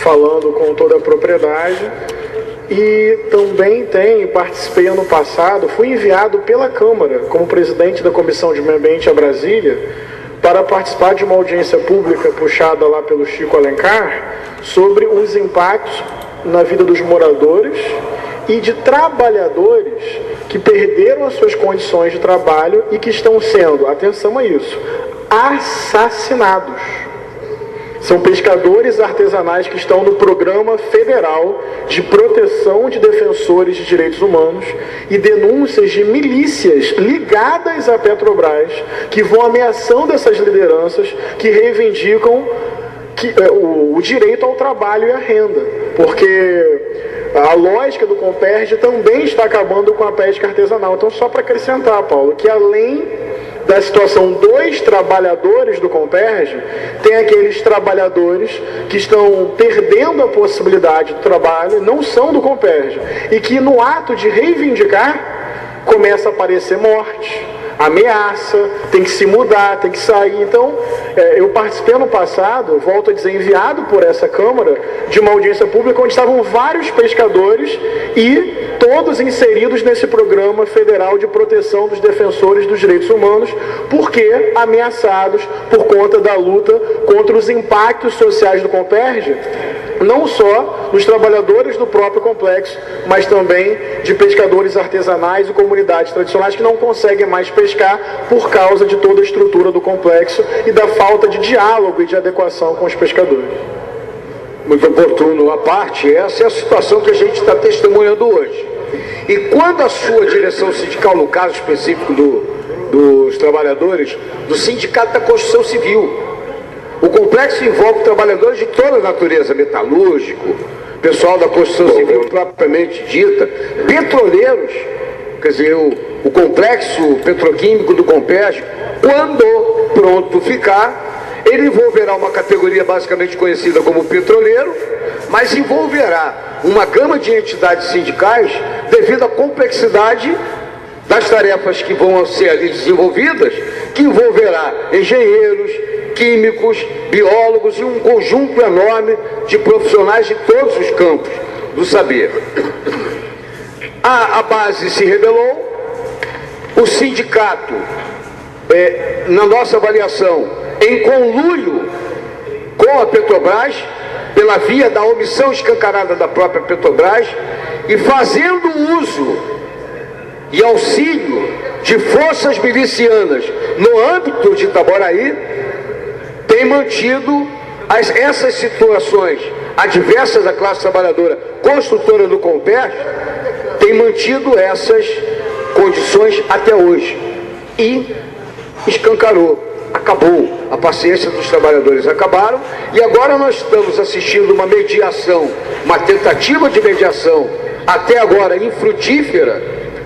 falando com toda a propriedade. E também participei ano passado, fui enviado pela Câmara, como presidente da Comissão de Meio Ambiente a Brasília, para participar de uma audiência pública puxada lá pelo Chico Alencar, sobre os impactos na vida dos moradores e de trabalhadores que perderam as suas condições de trabalho e que estão sendo, atenção a isso, assassinados. São pescadores artesanais que estão no Programa Federal de Proteção de Defensores de Direitos Humanos e denúncias de milícias ligadas à Petrobras que vão ameaçando essas lideranças que reivindicam o direito ao trabalho e à renda. Porque a lógica do Comperj também está acabando com a pesca artesanal. Então, só para acrescentar, Paulo, que além da situação dos trabalhadores do Comperj, tem aqueles trabalhadores que estão perdendo a possibilidade de trabalho, não são do Comperj, e que no ato de reivindicar, começa a aparecer morte, ameaça, tem que se mudar, tem que sair. Então, eu participei ano passado, volto a dizer, enviado por essa Câmara, de uma audiência pública onde estavam vários pescadores e todos inseridos nesse Programa Federal de Proteção dos Defensores dos Direitos Humanos, porque ameaçados por conta da luta contra os impactos sociais do Comperj, não só dos trabalhadores do próprio complexo, mas também de pescadores artesanais e comunidades tradicionais que não conseguem mais pescar por causa de toda a estrutura do complexo e da falta de diálogo e de adequação com os pescadores. Muito oportuno à parte, essa é a situação que a gente está testemunhando hoje. E quando a sua direção sindical, no caso específico dos trabalhadores, do Sindicato da Construção Civil, o complexo envolve trabalhadores de toda a natureza, metalúrgico, pessoal da construção civil propriamente dita, petroleiros, quer dizer, o complexo petroquímico do Comperj, quando pronto ficar, ele envolverá uma categoria basicamente conhecida como petroleiro, mas envolverá uma gama de entidades sindicais devido à complexidade das tarefas que vão ser ali desenvolvidas, que envolverá engenheiros, químicos, biólogos e um conjunto enorme de profissionais de todos os campos do saber. A base se rebelou, o sindicato, na nossa avaliação, em conluio com a Petrobras, pela via da omissão escancarada da própria Petrobras, e fazendo uso e auxílio de forças milicianas no âmbito de Itaboraí, tem mantido essas situações adversas da classe trabalhadora construtora do Comperj, tem mantido essas condições até hoje e escancarou, acabou, a paciência dos trabalhadores acabaram, e agora nós estamos assistindo uma mediação, uma tentativa de mediação até agora infrutífera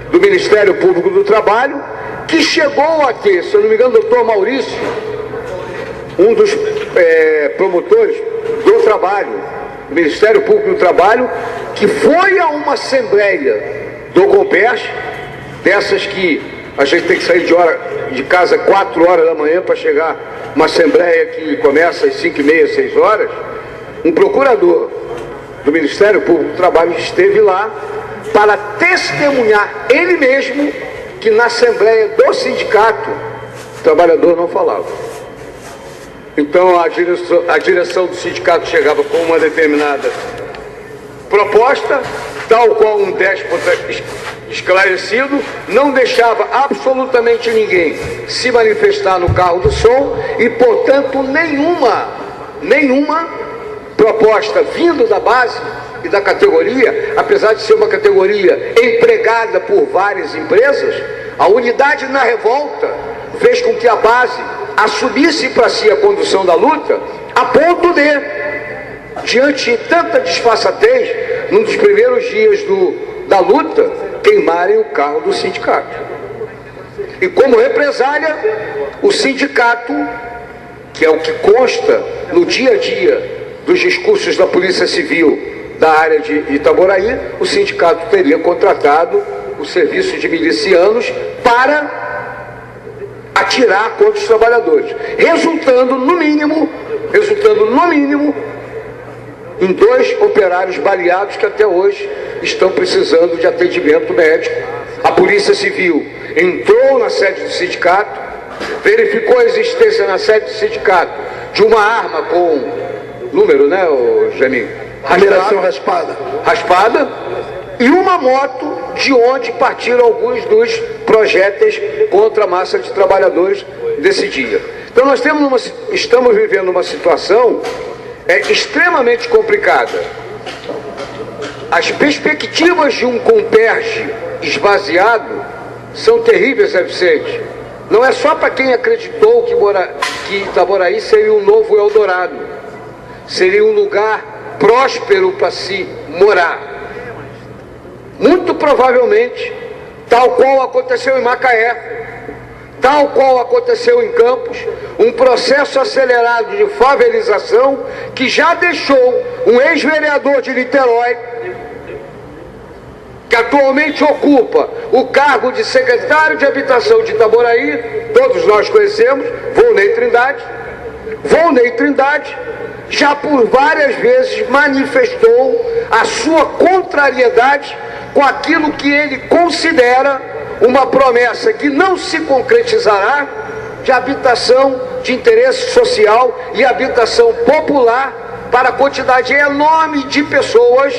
do Ministério Público do Trabalho, que chegou a ter, se eu não me engano, o doutor Maurício, um dos promotores do trabalho, do Ministério Público do Trabalho, que foi a uma assembleia do Comperj, dessas que a gente tem que sair de casa 4 horas da manhã para chegar uma assembleia que começa às 5h30, 6 horas, um procurador do Ministério Público do Trabalho esteve lá para testemunhar ele mesmo que na assembleia do sindicato o trabalhador não falava. Então a direção do sindicato chegava com uma determinada proposta, tal qual um déspota esclarecido, não deixava absolutamente ninguém se manifestar no carro do som e, portanto, nenhuma proposta vindo da base e da categoria, apesar de ser uma categoria empregada por várias empresas, a unidade na revolta fez com que a base assumisse para si a condução da luta, a ponto de, diante de tanta disfarçatez, num dos primeiros dias da luta, queimarem o carro do sindicato. E como represália, o sindicato, que é o que consta no dia a dia dos discursos da Polícia Civil da área de Itaboraí, o sindicato teria contratado o serviço de milicianos para atirar contra os trabalhadores, resultando no mínimo em 2 operários baleados que até hoje estão precisando de atendimento médico. A Polícia Civil entrou na sede do sindicato, verificou a existência na sede do sindicato de uma arma com número, né, Jamil? Numeração raspada. Raspada, e uma moto de onde partiram alguns dos projéteis contra a massa de trabalhadores desse dia. Então nós estamos vivendo uma situação extremamente complicada. As perspectivas de um Comperj esvaziado são terríveis, Zé Vicente. Não é só para quem acreditou que Itaboraí seria um novo Eldorado, seria um lugar próspero para se morar. Muito provavelmente, tal qual aconteceu em Macaé, tal qual aconteceu em Campos, um processo acelerado de favelização que já deixou um ex-vereador de Niterói, que atualmente ocupa o cargo de secretário de Habitação de Itaboraí, todos nós conhecemos, Volney Trindade, já por várias vezes manifestou a sua contrariedade com aquilo que ele considera uma promessa que não se concretizará de habitação de interesse social e habitação popular para a quantidade enorme de pessoas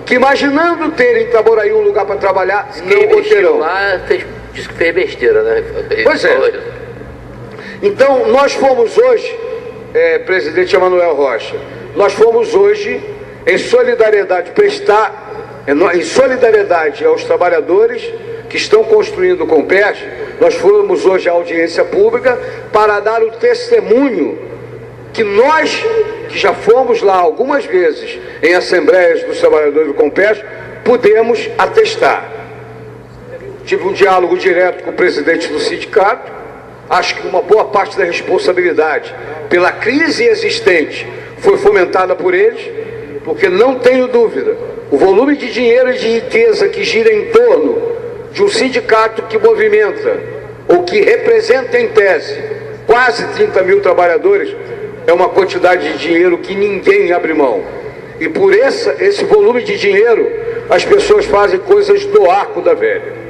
que, imaginando ter em Itaboraí um lugar para trabalhar, não o terão. Lá disse que fez besteira, né? Pois é. Então, nós fomos hoje, presidente Emanuel Rocha, nós fomos hoje em solidariedade em solidariedade aos trabalhadores que estão construindo o Comperj. Nós fomos hoje à audiência pública para dar o testemunho que nós, que já fomos lá algumas vezes em assembleias dos trabalhadores do Comperj, pudemos atestar. Tive um diálogo direto com o presidente do sindicato. Acho que uma boa parte da responsabilidade pela crise existente foi fomentada por eles, porque não tenho dúvida, o volume de dinheiro e de riqueza que gira em torno de um sindicato que movimenta, ou que representa em tese, quase 30 mil trabalhadores, é uma quantidade de dinheiro que ninguém abre mão. E por esse volume de dinheiro, as pessoas fazem coisas do arco da velha.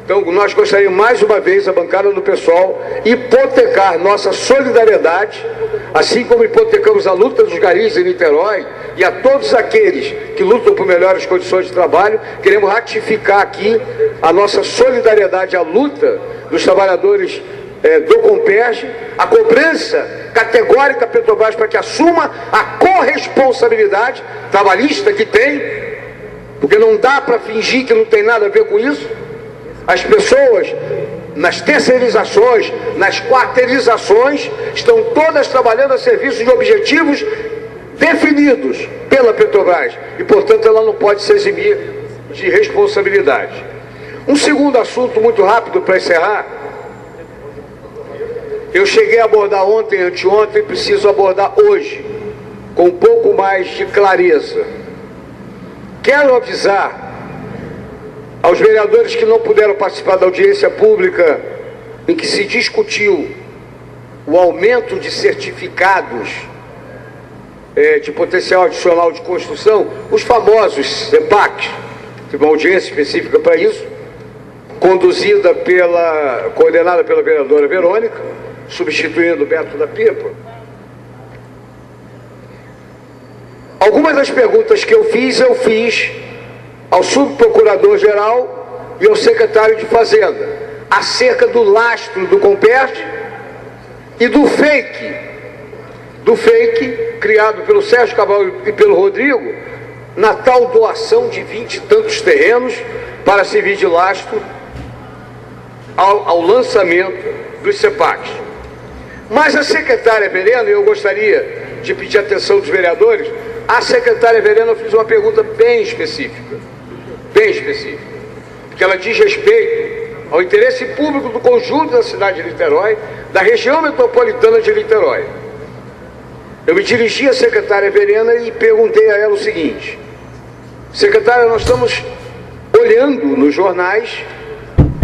Então, nós gostaríamos mais uma vez, a bancada do PSOL, hipotecar nossa solidariedade, assim como hipotecamos a luta dos garis em Niterói, e a todos aqueles que lutam por melhores condições de trabalho. Queremos ratificar aqui a nossa solidariedade à luta dos trabalhadores do Comperj, a cobrança categórica à Petrobras para que assuma a corresponsabilidade trabalhista que tem, porque não dá para fingir que não tem nada a ver com isso. As pessoas, nas terceirizações, nas quarteirizações, estão todas trabalhando a serviço de objetivos definidos pela Petrobras e, portanto, ela não pode se eximir de responsabilidade. Um segundo assunto muito rápido para encerrar. Eu cheguei a abordar ontem, anteontem, preciso abordar hoje, com um pouco mais de clareza. Quero avisar aos vereadores que não puderam participar da audiência pública em que se discutiu o aumento de certificados de potencial adicional de construção, os famosos CEPAC, tive uma audiência específica para isso, coordenada pela vereadora Verônica, substituindo o Beto da Pipa. Algumas das perguntas que eu fiz ao subprocurador-geral e ao secretário de Fazenda, acerca do lastro do Comperj e do fake criado pelo Sérgio Cabral e pelo Rodrigo, na tal doação de 20 e tantos terrenos para servir de lastro ao lançamento dos CEPACs. Mas a secretária Verena, eu gostaria de pedir a atenção dos vereadores, a secretária Verena fez uma pergunta bem específica, porque ela diz respeito ao interesse público do conjunto da cidade de Niterói, da região metropolitana de Niterói. Eu me dirigi à secretária Verena e perguntei a ela o seguinte: secretária, nós estamos olhando nos jornais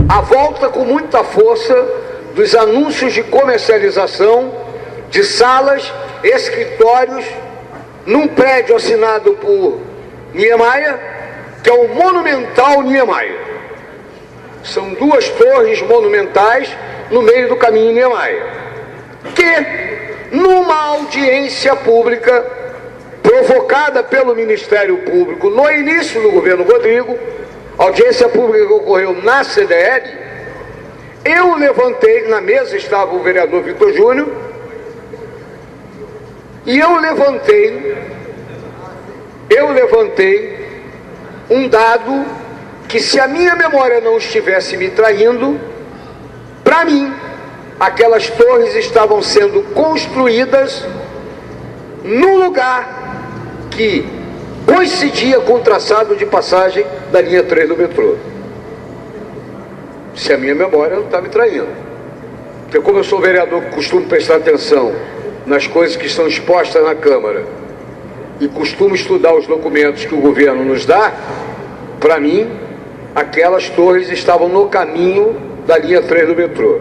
a volta com muita força dos anúncios de comercialização de salas, escritórios num prédio assinado por Niemeyer, que é o Monumental Niemeyer. São duas torres monumentais no meio do caminho Niemeyer, que numa audiência pública provocada pelo Ministério Público no início do governo Rodrigo, audiência pública que ocorreu na CDL, eu levantei, na mesa estava o vereador Vitor Júnior, e eu levantei um dado que, se a minha memória não estivesse me traindo, para mim, aquelas torres estavam sendo construídas no lugar que coincidia com o traçado de passagem da linha 3 do metrô. Se a minha memória não está me traindo. Porque como eu sou vereador que costumo prestar atenção nas coisas que estão expostas na Câmara e costumo estudar os documentos que o governo nos dá, para mim, aquelas torres estavam no caminho da linha 3 do metrô.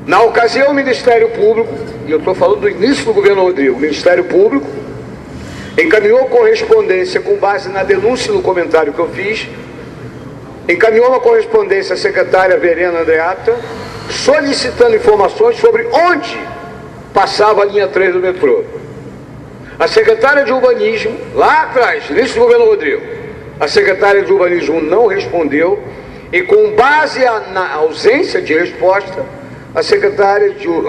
Na ocasião, o Ministério Público, e eu estou falando do início do governo Rodrigo, o Ministério Público encaminhou correspondência com base na denúncia e no comentário que eu fiz, encaminhou uma correspondência à secretária Verena Andreatta, solicitando informações sobre onde passava a linha 3 do metrô. A secretária de Urbanismo, lá atrás, início do governo Rodrigo, a secretária de Urbanismo não respondeu, e com base na ausência de resposta,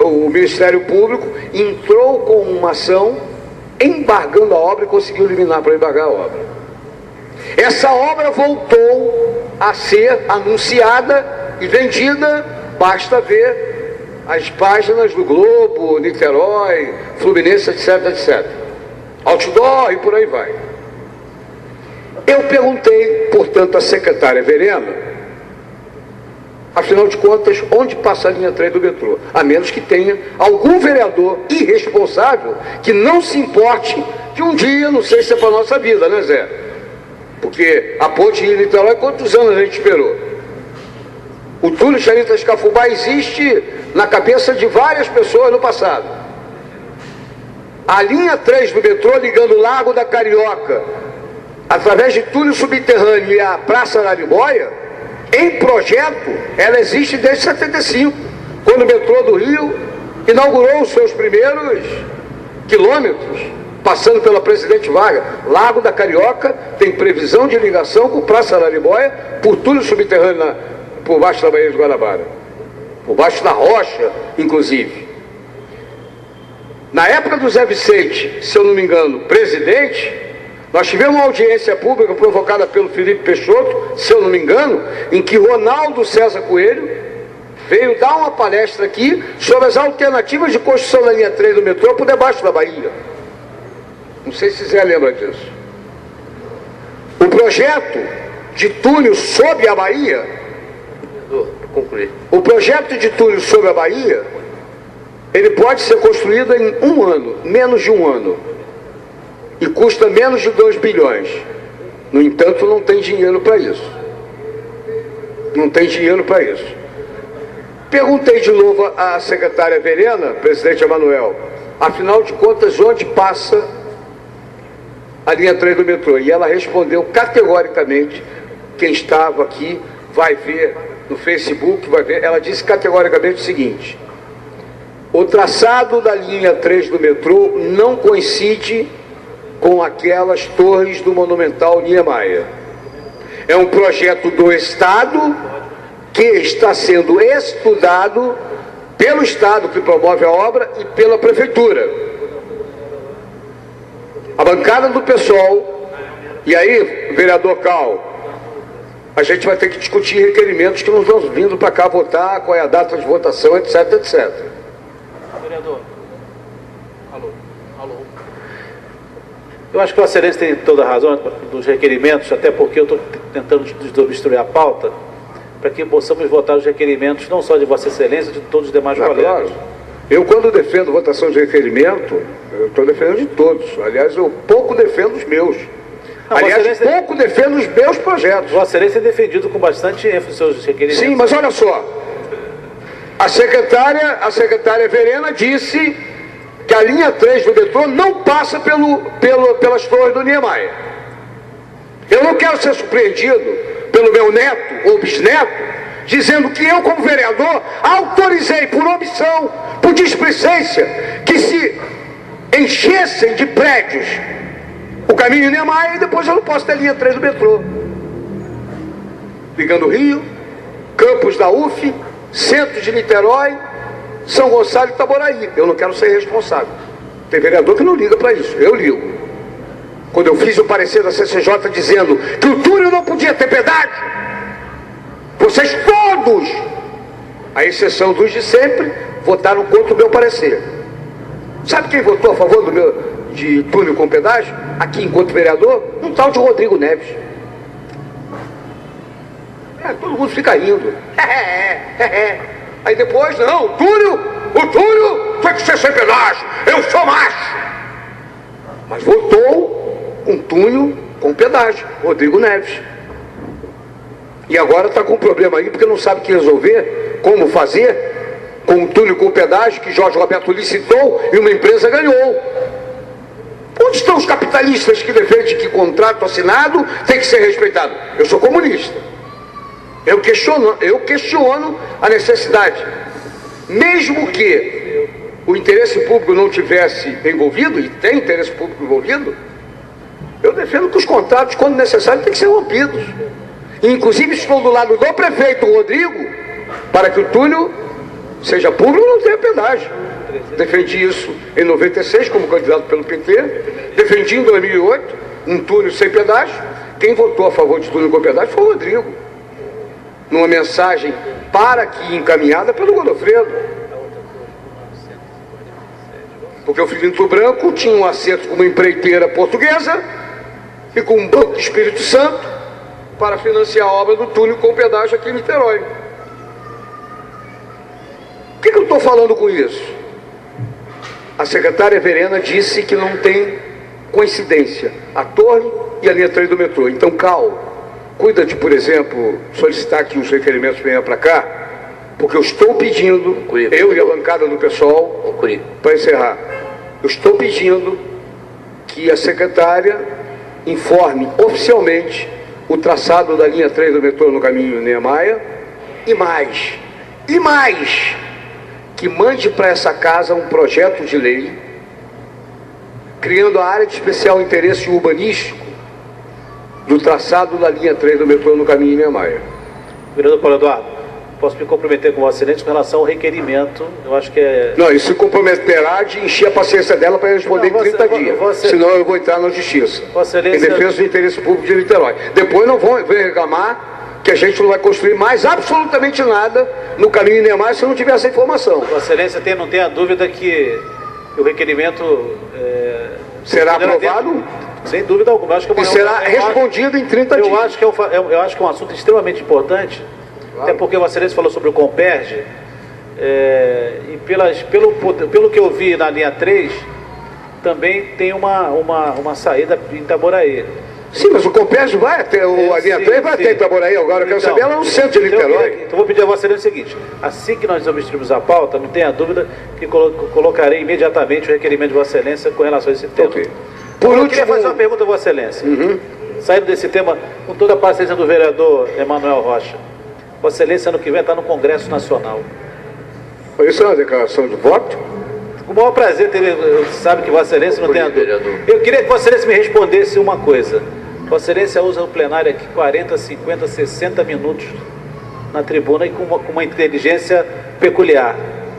o Ministério Público entrou com uma ação embargando a obra e conseguiu eliminar para embargar a obra. Essa obra voltou a ser anunciada e vendida, basta ver as páginas do Globo, Niterói, Fluminense, etc, etc. Outdoor e por aí vai. Eu perguntei, portanto, à secretária Verena, afinal de contas, onde passa a linha 3 do metrô? A menos que tenha algum vereador irresponsável que não se importe que um dia, não sei se é para a nossa vida, né, Zé? Porque a ponte de Niterói, quantos anos a gente esperou? O túnel Xanita Escafubá existe na cabeça de várias pessoas no passado. A linha 3 do metrô ligando o Largo da Carioca, através de túnel subterrâneo e a Praça Araribóia, em projeto, ela existe desde 75, quando o metrô do Rio inaugurou os seus primeiros quilômetros, passando pela Presidente Vargas. Largo da Carioca tem previsão de ligação com Praça Araribóia por túnel subterrâneo por baixo da Baía de Guanabara, por baixo da rocha, inclusive. Na época do Zé Vicente, se eu não me engano, presidente, nós tivemos uma audiência pública provocada pelo Felipe Peixoto, se eu não me engano, em que Ronaldo César Coelho veio dar uma palestra aqui sobre as alternativas de construção da linha 3 do metrô por debaixo da Bahia. Não sei se Zé lembra disso. O projeto de túnel sob a Bahia, o projeto de túnel sob a Bahia, ele pode ser construído em um ano, menos de um ano. E custa menos de 2 bilhões. No entanto, não tem dinheiro para isso. Não tem dinheiro para isso. Perguntei de novo à secretária Verena, presidente Emanuel, afinal de contas, onde passa a linha 3 do metrô? E ela respondeu categoricamente, quem estava aqui vai ver no Facebook, vai ver, ela disse categoricamente o seguinte: o traçado da linha 3 do metrô não coincide com aquelas torres do Monumental Niemeyer. É um projeto do Estado que está sendo estudado pelo Estado que promove a obra e pela Prefeitura. A bancada do PSOL, e aí, vereador Cal, a gente vai ter que discutir requerimentos que nós vamos vindo para cá votar, qual é a data de votação, etc, etc. Vereador. Alô. Eu acho que Vossa Excelência tem toda a razão dos requerimentos, até porque eu estou tentando desobstruir a pauta, para que possamos votar os requerimentos, não só de Vossa Excelência, de todos os demais colegas. Claro. Eu, quando defendo votação de requerimento, eu estou defendendo de todos. Aliás, eu pouco defendo os meus. Não, aliás, pouco defendo os meus projetos. Vossa Excelência é defendido com bastante ênfase os seus requerimentos. Sim, mas olha só. A secretária Verena disse que a linha 3 do metrô não passa pelas torres do Niemeyer. Eu não quero ser surpreendido pelo meu neto ou bisneto dizendo que eu, como vereador, autorizei por omissão, por displicência, que se enchessem de prédios o caminho Niemeyer e depois eu não posso ter linha 3 do metrô. Ligando Rio, campus da UF, centro de Niterói, São Gonçalo e Itaboraí. Eu não quero ser responsável. Tem vereador que não liga para isso, eu ligo. Quando eu fiz o parecer da CCJ dizendo que o túnel não podia ter pedágio, vocês todos, à exceção dos de sempre, votaram contra o meu parecer. Sabe quem votou a favor de túnel com pedágio? Aqui, enquanto vereador, um tal de Rodrigo Neves. Todo mundo fica rindo. Aí depois, não, o túnel tem que ser sem pedágio. Eu sou macho. Mas votou um túnel com pedágio, Rodrigo Neves. E agora está com um problema aí, porque não sabe o que resolver, como fazer, com um túnel com pedágio que Jorge Roberto licitou e uma empresa ganhou. Onde estão os capitalistas que defendem que contrato assinado tem que ser respeitado? Eu sou comunista. Eu questiono a necessidade. Mesmo que o interesse público não tivesse envolvido, e tem interesse público envolvido, eu defendo que os contratos, quando necessário, têm que ser rompidos. E, inclusive, estou do lado do prefeito Rodrigo, para que o túnel seja público e não tenha pedágio. Defendi isso em 96 como candidato pelo PT, defendi em 2008 um túnel sem pedágio. Quem votou a favor de túnel com pedágio foi o Rodrigo, numa mensagem para que encaminhada pelo Godofredo. Porque o Filinto Branco tinha um acerto com uma empreiteira portuguesa e com um banco do Espírito Santo para financiar a obra do túnel com pedágio aqui em Niterói. O que eu estou falando com isso? A secretária Verena disse que não tem coincidência a torre e a linha 3 do metrô. Então, Cal, cuida de, por exemplo, solicitar que os requerimentos venham para cá, porque eu estou pedindo, eu e a bancada do pessoal, para encerrar, eu estou pedindo que a secretária informe oficialmente o traçado da linha 3 do metrô no caminho Niemeyer e mais, que mande para essa casa um projeto de lei criando a área de especial interesse urbanístico do traçado da linha 3 do metrô no caminho Niemeyer. Vereador Paulo Eduardo, posso me comprometer com o Vossa Excelência com relação ao requerimento? Eu acho que é... Não, isso se comprometerá de encher a paciência dela para responder em 30 dias. Senão eu vou entrar na justiça. Vossa Excelência... Em defesa do interesse público de Niterói. Depois não vão reclamar que a gente não vai construir mais absolutamente nada no caminho Niemeyer se não tiver essa informação. Vossa Excelência não tem a dúvida que o requerimento... será aprovado? Sem dúvida alguma. Acho que e será respondido em 30 dias. Eu acho que é um assunto extremamente importante, claro. Até porque Vossa Excelência falou sobre o Comperge, e pelo que eu vi na linha 3, também tem uma saída em Itaboraí. Sim, mas o Comperge vai até, a linha 3 vai até Itaboraí agora. Eu quero saber ela no centro de Niterói. Então vou pedir a Vossa Excelência o seguinte: assim que nós obstruímos a pauta, não tenha dúvida que colocarei imediatamente o requerimento de Vossa Excelência com relação a esse tema. Okay. Eu queria fazer uma pergunta a Vossa Excelência. Saindo desse tema, com toda a paciência do vereador Emanuel Rocha. Vossa Excelência, ano que vem, está no Congresso Nacional. Isso é uma declaração de voto? Com o maior prazer, sabe que Vossa Excelência não tem a dúvida. Eu queria que Vossa Excelência me respondesse uma coisa. Vossa Excelência usa o plenário aqui 40, 50, 60 minutos na tribuna e com uma inteligência peculiar.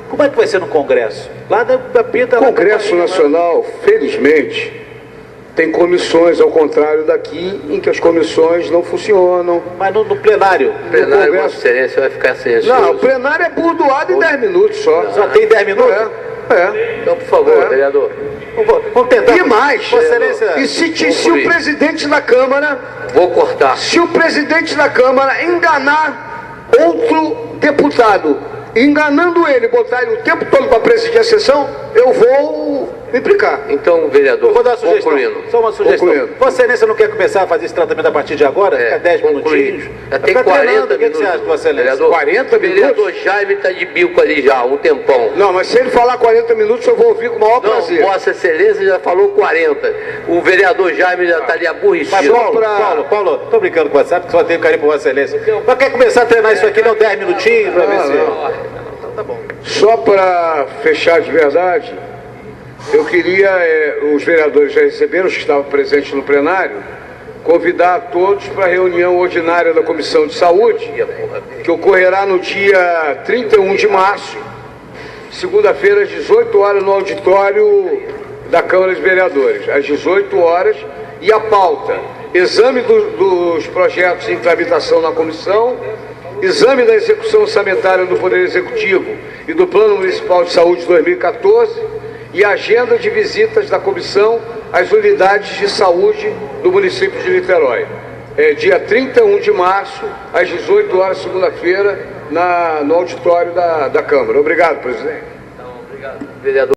Como é que vai ser no Congresso? Lá da Pinta... O Congresso Nacional, felizmente, tem comissões, ao contrário daqui, em que as comissões não funcionam. Mas no plenário? O plenário, Vossa Excelência, vai ficar sem respeito. Não, o plenário é burdoado em 10 minutos só. Só tem 10 minutos? Então, por favor, vereador. Vamos tentar. E mais, Vossa Excelência... e se o presidente da Câmara... Vou cortar. Se o presidente da Câmara enganar outro deputado, enganando ele, botar ele o tempo todo para presidir a sessão, eu vou implicar. Então, vereador, Eu vou dar uma sugestão. concluindo. Só uma sugestão. Concluindo. Vossa Excelência não quer começar a fazer esse tratamento a partir de agora? Fica 10 minutinhos? Já tem Fica 40 treinando. O que minutos. você acha, Vossa Excelência? Vereador, 40 O vereador minutos? Jaime está de bico ali já há um tempão. Não, mas se ele falar 40 minutos, eu vou ouvir com o maior Não, prazer. Vossa Excelência já falou 40. O vereador Jaime já está ali aburrecido. Mas Paulo, tô brincando com você, sabe que só tenho carinho por Vossa Excelência. Mas quer começar a treinar isso aqui, não 10 minutinhos para ver se... Então tá bom. Só para fechar de verdade, eu queria, os vereadores já receberam, os que estavam presentes no plenário, convidar a todos para a reunião ordinária da Comissão de Saúde, que ocorrerá no dia 31 de março, segunda-feira, às 18 horas, no auditório da Câmara de Vereadores, às 18 horas, e a pauta: exame dos projetos em tramitação na comissão, exame da execução orçamentária do Poder Executivo e do Plano Municipal de Saúde 2014 e agenda de visitas da comissão às unidades de saúde do município de Niterói. Dia 31 de março, às 18 horas, segunda-feira, no auditório da Câmara. Obrigado, presidente. Então, obrigado, vereador.